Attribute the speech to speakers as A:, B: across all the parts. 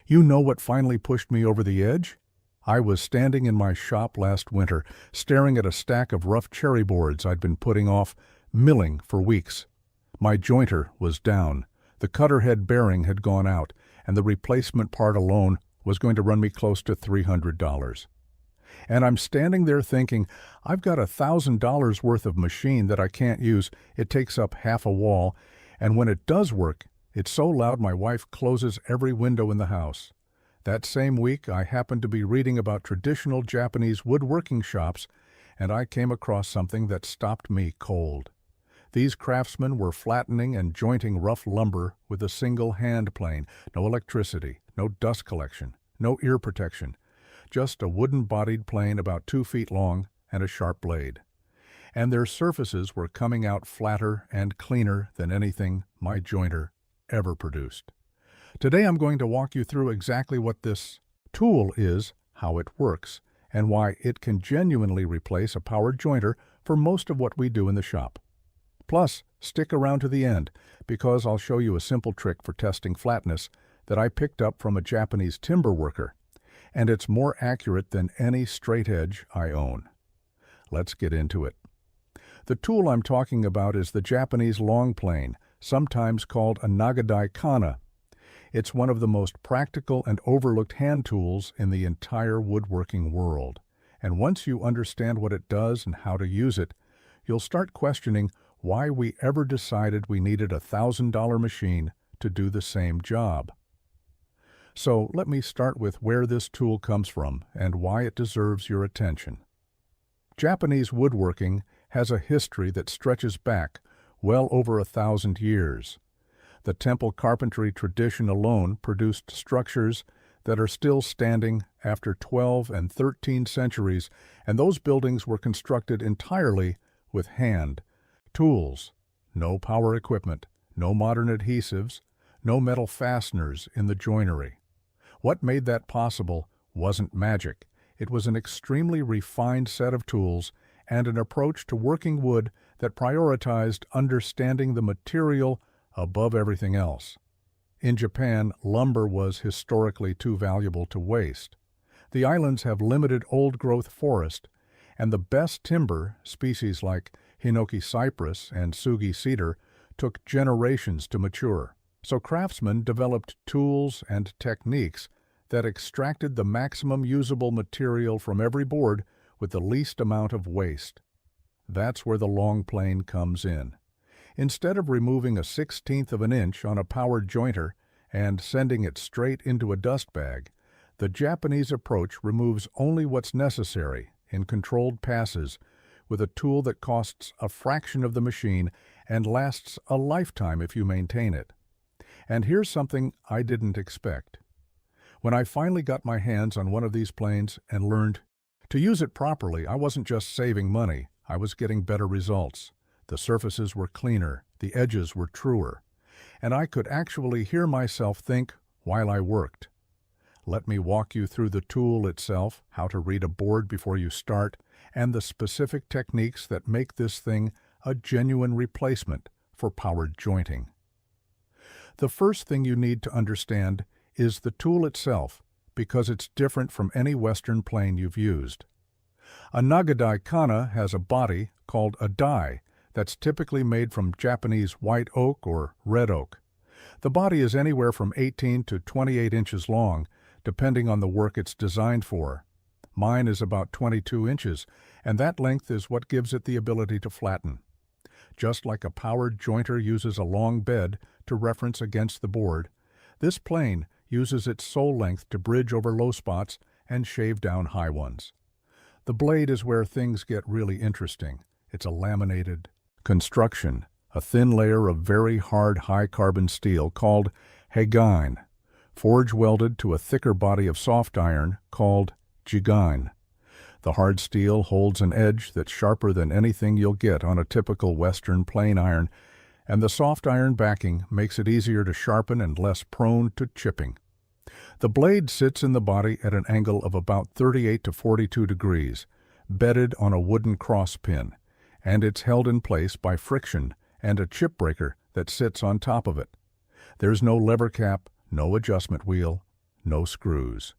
A: You know what finally pushed me over the edge? I was standing in my shop last winter, staring at a stack of rough cherry boards I'd been putting off milling for weeks. My jointer was down, the cutter head bearing had gone out, and the replacement part alone was going to run me close to $300. And I'm standing there thinking, I've got $1,000 worth of machine that I can't use, it takes up half a wall, and when it does work, it's so loud my wife closes every window in the house. That same week, I happened to be reading about traditional Japanese woodworking shops, and I came across something that stopped me cold. These craftsmen were flattening and jointing rough lumber with a single hand plane, no electricity, no dust collection, no ear protection, just a wooden-bodied plane about 2 feet long and a sharp blade. And their surfaces were coming out flatter and cleaner than anything my jointer ever produced. Today I'm going to walk you through exactly what this tool is, how it works, and why it can genuinely replace a powered jointer for most of what we do in the shop. Plus, stick around to the end, because I'll show you a simple trick for testing flatness that I picked up from a Japanese timber worker, and it's more accurate than any straight edge I own. Let's get into it. The tool I'm talking about is the Japanese long plane, sometimes called a nagadai kana. It's one of the most practical and overlooked hand tools in the entire woodworking world. And once you understand what it does and how to use it, you'll start questioning why we ever decided we needed a $1,000 machine to do the same job. So let me start with where this tool comes from and why it deserves your attention. Japanese woodworking has a history that stretches back well over 1,000 years. The temple carpentry tradition alone produced structures that are still standing after 12 and 13 centuries, and those buildings were constructed entirely with hand tools, no power equipment, no modern adhesives, no metal fasteners in the joinery. What made that possible wasn't magic. It was an extremely refined set of tools and an approach to working wood that prioritized understanding the material above everything else. In Japan, lumber was historically too valuable to waste. The islands have limited old-growth forest, and the best timber, species like hinoki cypress and sugi cedar, took generations to mature. So craftsmen developed tools and techniques that extracted the maximum usable material from every board with the least amount of waste. That's where the long plane comes in. Instead of removing a 1/16 of an inch on a powered jointer and sending it straight into a dust bag, the Japanese approach removes only what's necessary in controlled passes with a tool that costs a fraction of the machine and lasts a lifetime if you maintain it. And here's something I didn't expect. When I finally got my hands on one of these planes and learned to use it properly, I wasn't just saving money, I was getting better results. The surfaces were cleaner, the edges were truer, and I could actually hear myself think while I worked. Let me walk you through the tool itself, how to read a board before you start, and the specific techniques that make this thing a genuine replacement for powered jointing. The first thing you need to understand is the tool itself, because it's different from any Western plane you've used. A nagadai kana has a body called a dai that's typically made from Japanese white oak or red oak. The body is anywhere from 18 to 28 inches long, depending on the work it's designed for. Mine is about 22 inches, and that length is what gives it the ability to flatten. Just like a powered jointer uses a long bed to reference against the board, this plane uses its sole length to bridge over low spots and shave down high ones. The blade is where things get really interesting. It's a laminated construction, a thin layer of very hard high-carbon steel called hegain, forge-welded to a thicker body of soft iron called jigain. The hard steel holds an edge that's sharper than anything you'll get on a typical Western plain iron, and the soft iron backing makes it easier to sharpen and less prone to chipping. The blade sits in the body at an angle of about 38 to 42 degrees, bedded on a wooden cross pin, and it's held in place by friction and a chip breaker that sits on top of it. There's no lever cap, no adjustment wheel, no screws.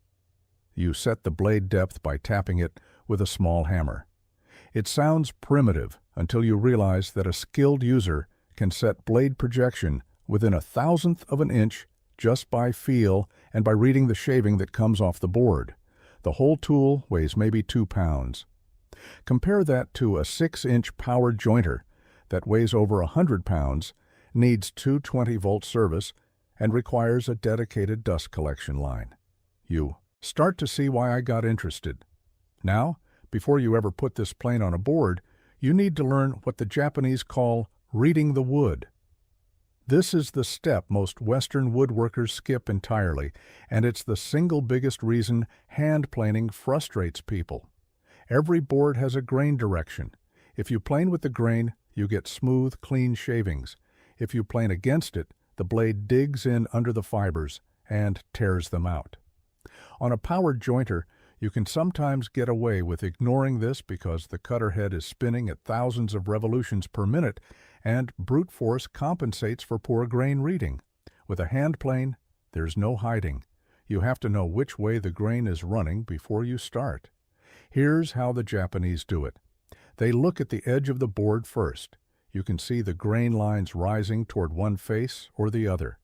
A: You set the blade depth by tapping it with a small hammer. It sounds primitive until you realize that a skilled user can set blade projection within 1/1000th of an inch just by feel and by reading the shaving that comes off the board. The whole tool weighs maybe 2 pounds. Compare that to a 6-inch powered jointer that weighs over 100 pounds, needs 220-volt service, and requires a dedicated dust collection line. You start to see why I got interested. Now, before you ever put this plane on a board, you need to learn what the Japanese call reading the wood. This is the step most Western woodworkers skip entirely, and it's the single biggest reason hand planing frustrates people. Every board has a grain direction. If you plane with the grain, you get smooth, clean shavings. If you plane against it, the blade digs in under the fibers and tears them out. On a powered jointer, you can sometimes get away with ignoring this because the cutter head is spinning at thousands of revolutions per minute and brute force compensates for poor grain reading. With a hand plane, there's no hiding. You have to know which way the grain is running before you start. Here's how the Japanese do it. They look at the edge of the board first. You can see the grain lines rising toward one face or the other.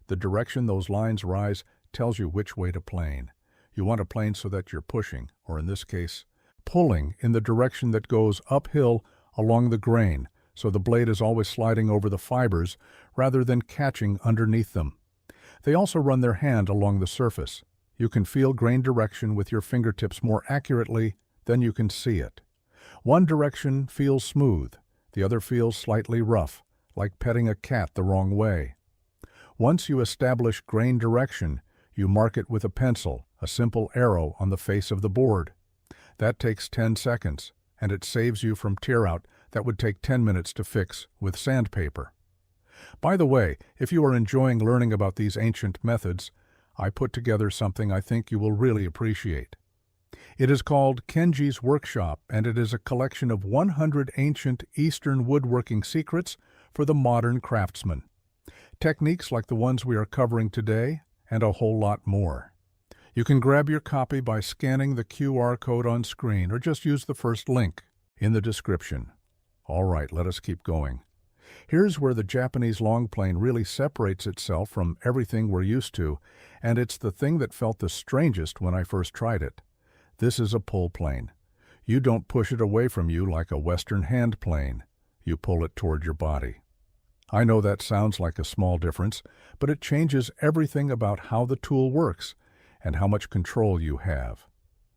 A: The direction those lines rise tells you which way to plane. You want to plane so that you're pushing, or in this case, pulling in the direction that goes uphill along the grain, so the blade is always sliding over the fibers rather than catching underneath them. They also run their hand along the surface. You can feel grain direction with your fingertips more accurately than you can see it. One direction feels smooth, the other feels slightly rough, like petting a cat the wrong way. Once you establish grain direction, you mark it with a pencil, a simple arrow on the face of the board. That takes 10 seconds, and it saves you from tear out that would take 10 minutes to fix with sandpaper. By the way, if you are enjoying learning about these ancient methods, I put together something I think you will really appreciate. It is called Kenji's Workshop, and it is a collection of 100 ancient Eastern woodworking secrets for the modern craftsman. Techniques like the ones we are covering today, and a whole lot more. You can grab your copy by scanning the QR code on screen or just use the first link in the description. All right, let us keep going. Here's where the Japanese long plane really separates itself from everything we're used to, and it's the thing that felt the strangest when I first tried it. This is a pull plane. You don't push it away from you like a Western hand plane. You pull it toward your body. I know that sounds like a small difference, but it changes everything about how the tool works and how much control you have.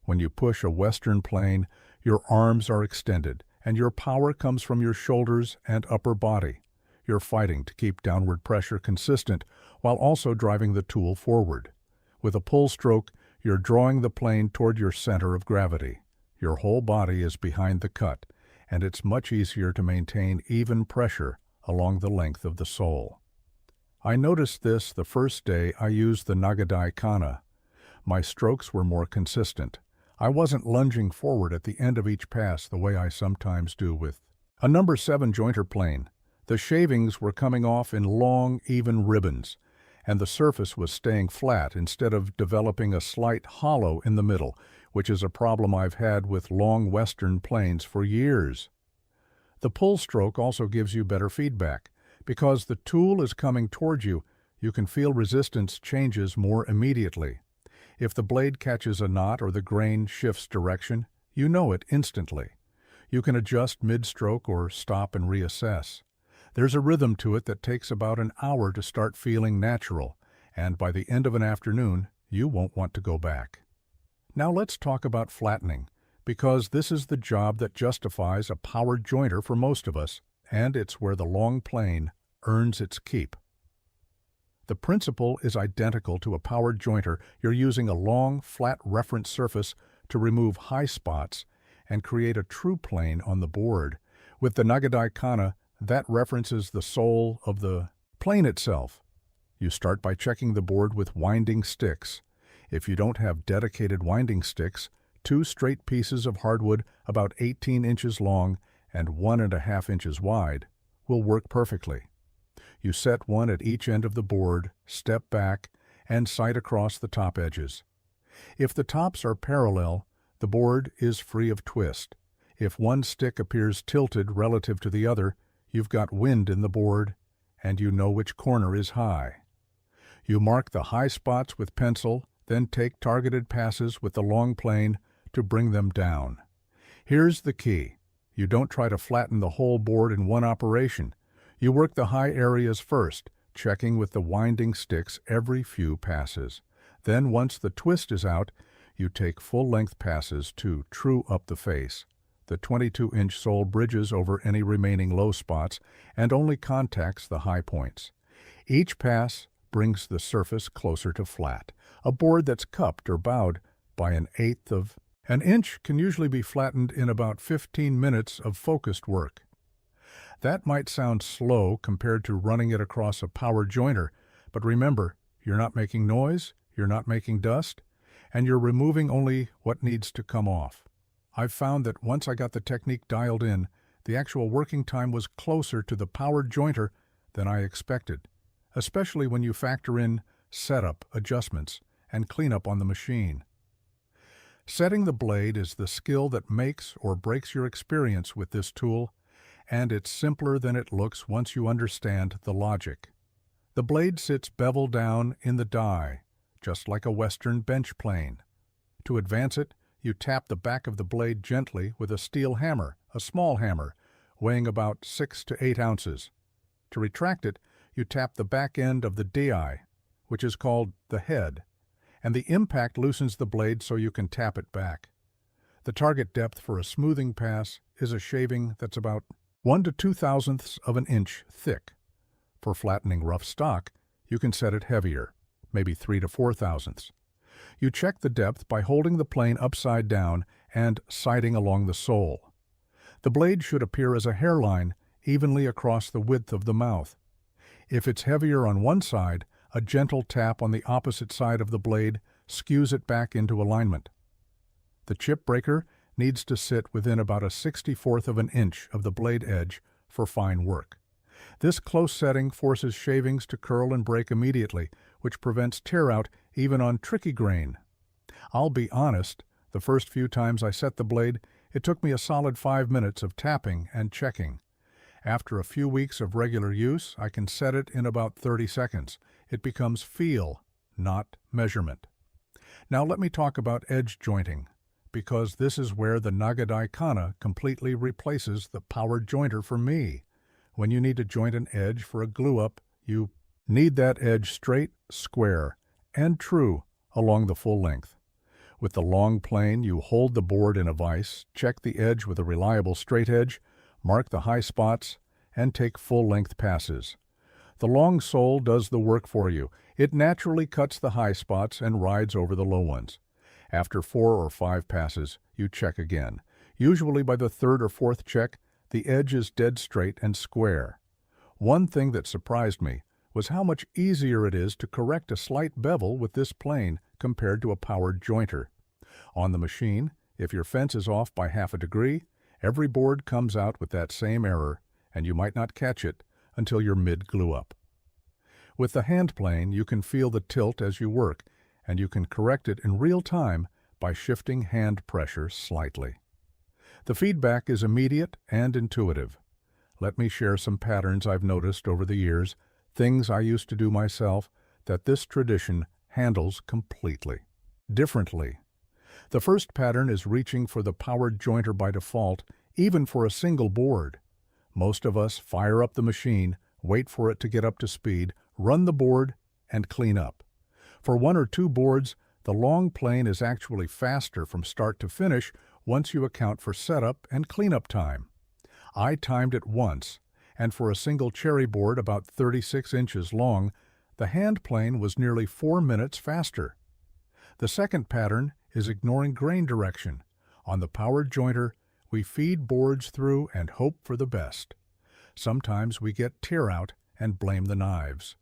A: When you push a Western plane, your arms are extended, and your power comes from your shoulders and upper body. You're fighting to keep downward pressure consistent while also driving the tool forward. With a pull stroke, you're drawing the plane toward your center of gravity. Your whole body is behind the cut, and it's much easier to maintain even pressure along the length of the sole. I noticed this the first day I used the Nagadai Kana. My strokes were more consistent. I wasn't lunging forward at the end of each pass the way I sometimes do with a number 7 jointer plane. The shavings were coming off in long, even ribbons, and the surface was staying flat instead of developing a slight hollow in the middle, which is a problem I've had with long Western planes for years. The pull stroke also gives you better feedback. Because the tool is coming toward you, you can feel resistance changes more immediately. If the blade catches a knot or the grain shifts direction, you know it instantly. You can adjust mid-stroke or stop and reassess. There's a rhythm to it that takes about an hour to start feeling natural, and by the end of an afternoon, you won't want to go back. Now let's talk about flattening, because this is the job that justifies a powered jointer for most of us, and it's where the long plane earns its keep. The principle is identical to a powered jointer. You're using a long, flat reference surface to remove high spots and create a true plane on the board. With the Nagadai Kana, that references the sole of the plane itself. You start by checking the board with winding sticks. If you don't have dedicated winding sticks, 2 straight pieces of hardwood about 18 inches long and 1.5 inches wide will work perfectly. You set one at each end of the board, step back, and sight across the top edges. If the tops are parallel, the board is free of twist. If one stick appears tilted relative to the other, you've got wind in the board, and you know which corner is high. You mark the high spots with pencil, then take targeted passes with the long plane to bring them down. Here's the key. You don't try to flatten the whole board in one operation. You work the high areas first, checking with the winding sticks every few passes. Then, once the twist is out, you take full-length passes to true up the face. The 22-inch sole bridges over any remaining low spots and only contacts the high points. Each pass brings the surface closer to flat. A board that's cupped or bowed by 1/8 of an inch can usually be flattened in about 15 minutes of focused work. That might sound slow compared to running it across a power jointer, but remember, you're not making noise, you're not making dust, and you're removing only what needs to come off. I've found that once I got the technique dialed in, the actual working time was closer to the powered jointer than I expected, especially when you factor in setup, adjustments, and cleanup on the machine. Setting the blade is the skill that makes or breaks your experience with this tool, and it's simpler than it looks once you understand the logic. The blade sits bevel down in the die, just like a Western bench plane. To advance it, you tap the back of the blade gently with a steel hammer, a small hammer, weighing about 6 to 8 ounces. To retract it, you tap the back end of the die, which is called the head, and the impact loosens the blade so you can tap it back. The target depth for a smoothing pass is a shaving that's about 1 to 2/1000ths of an inch thick. For flattening rough stock, you can set it heavier, maybe 3 to 4/1000ths. You check the depth by holding the plane upside down and sighting along the sole. The blade should appear as a hairline evenly across the width of the mouth. If it's heavier on one side, a gentle tap on the opposite side of the blade skews it back into alignment. The chip breaker needs to sit within about a 1/64 of an inch of the blade edge for fine work. This close setting forces shavings to curl and break immediately, which prevents tear-out even on tricky grain. I'll be honest, the first few times I set the blade, it took me a solid 5 minutes of tapping and checking. After a few weeks of regular use, I can set it in about 30 seconds. It becomes feel, not measurement. Now let me talk about edge jointing, because this is where the Nagadai Kana completely replaces the powered jointer for me. When you need to joint an edge for a glue-up, you need that edge straight, square, and true along the full length. With the long plane, you hold the board in a vise, check the edge with a reliable straight edge, mark the high spots, and take full-length passes. The long sole does the work for you. It naturally cuts the high spots and rides over the low ones. After 4 or 5 passes, you check again. Usually by the 3rd or 4th check, the edge is dead straight and square. One thing that surprised me was how much easier it is to correct a slight bevel with this plane compared to a powered jointer. On the machine, if your fence is off by half a degree, every board comes out with that same error, and you might not catch it until you're mid-glue-up. With the hand plane, you can feel the tilt as you work, and you can correct it in real time by shifting hand pressure slightly. The feedback is immediate and intuitive. Let me share some patterns I've noticed over the years, things I used to do myself, that this tradition handles completely differently. The first pattern is reaching for the powered jointer by default, even for a single board. Most of us fire up the machine, wait for it to get up to speed, run the board, and clean up. For 1 or 2 boards, the long plane is actually faster from start to finish once you account for setup and cleanup time. I timed it once, and for a single cherry board about 36 inches long, the hand plane was nearly 4 minutes faster. The second pattern is ignoring grain direction. On the powered jointer, we feed boards through and hope for the best. Sometimes we get tear-out and blame the knives.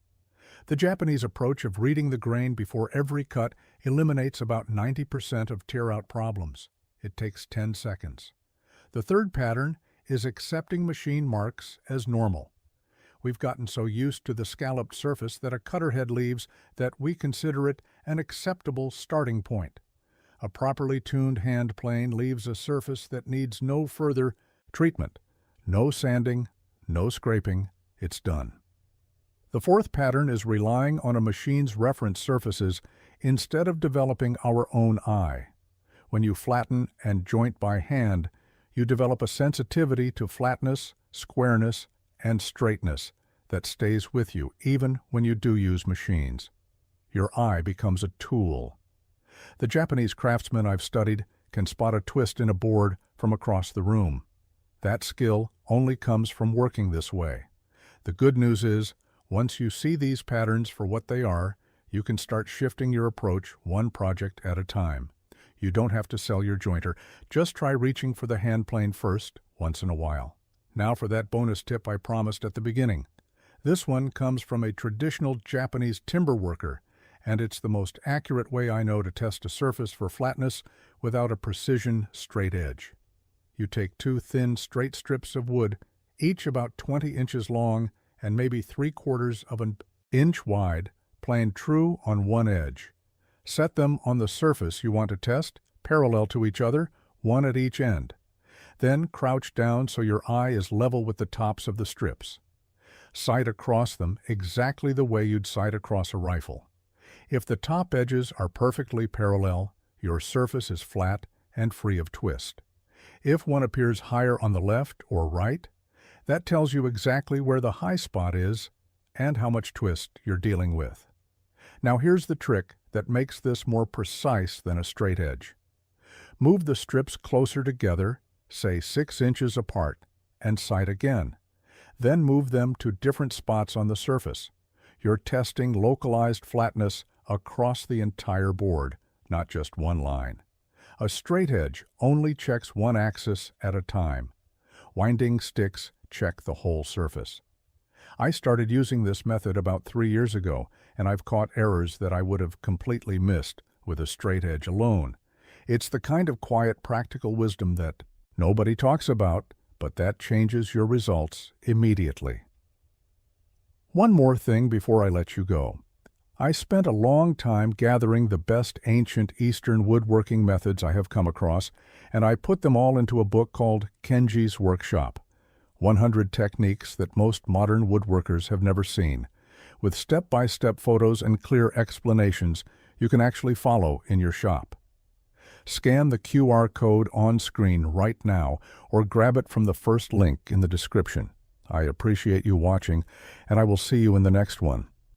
A: The Japanese approach of reading the grain before every cut eliminates about 90% of tear-out problems. It takes 10 seconds. The third pattern is accepting machine marks as normal. We've gotten so used to the scalloped surface that a cutter head leaves that we consider it an acceptable starting point. A properly tuned hand plane leaves a surface that needs no further treatment. No sanding, no scraping, it's done. The fourth pattern is relying on a machine's reference surfaces instead of developing our own eye. When you flatten and joint by hand, you develop a sensitivity to flatness, squareness, and straightness that stays with you even when you do use machines. Your eye becomes a tool. The Japanese craftsmen I've studied can spot a twist in a board from across the room. That skill only comes from working this way. The good news is, once you see these patterns for what they are, you can start shifting your approach one project at a time. You don't have to sell your jointer. Just try reaching for the hand plane first, once in a while. Now for that bonus tip I promised at the beginning. This one comes from a traditional Japanese timber worker, and it's the most accurate way I know to test a surface for flatness without a precision straight edge. You take 2 thin straight strips of wood, each about 20 inches long and maybe 3/4 of an inch wide, planed true on one edge. Set them on the surface you want to test, parallel to each other, one at each end. Then crouch down so your eye is level with the tops of the strips. Sight across them exactly the way you'd sight across a rifle. If the top edges are perfectly parallel, your surface is flat and free of twist. If one appears higher on the left or right, that tells you exactly where the high spot is and how much twist you're dealing with. Now here's the trick that makes this more precise than a straight edge. Move the strips closer together, say 6 inches apart, and sight again. Then move them to different spots on the surface. You're testing localized flatness across the entire board, not just one line. A straight edge only checks one axis at a time. Winding sticks check the whole surface. I started using this method about 3 years ago, and I've caught errors that I would have completely missed with a straight edge alone. It's the kind of quiet, practical wisdom that nobody talks about, but that changes your results immediately. One more thing before I let you go. I spent a long time gathering the best ancient Eastern woodworking methods I have come across, and I put them all into a book called Kenji's Workshop, 100 Techniques That Most Modern Woodworkers Have Never Seen. With step-by-step photos and clear explanations you can actually follow in your shop. Scan the QR code on screen right now or grab it from the first link in the description. I appreciate you watching, and I will see you in the next one.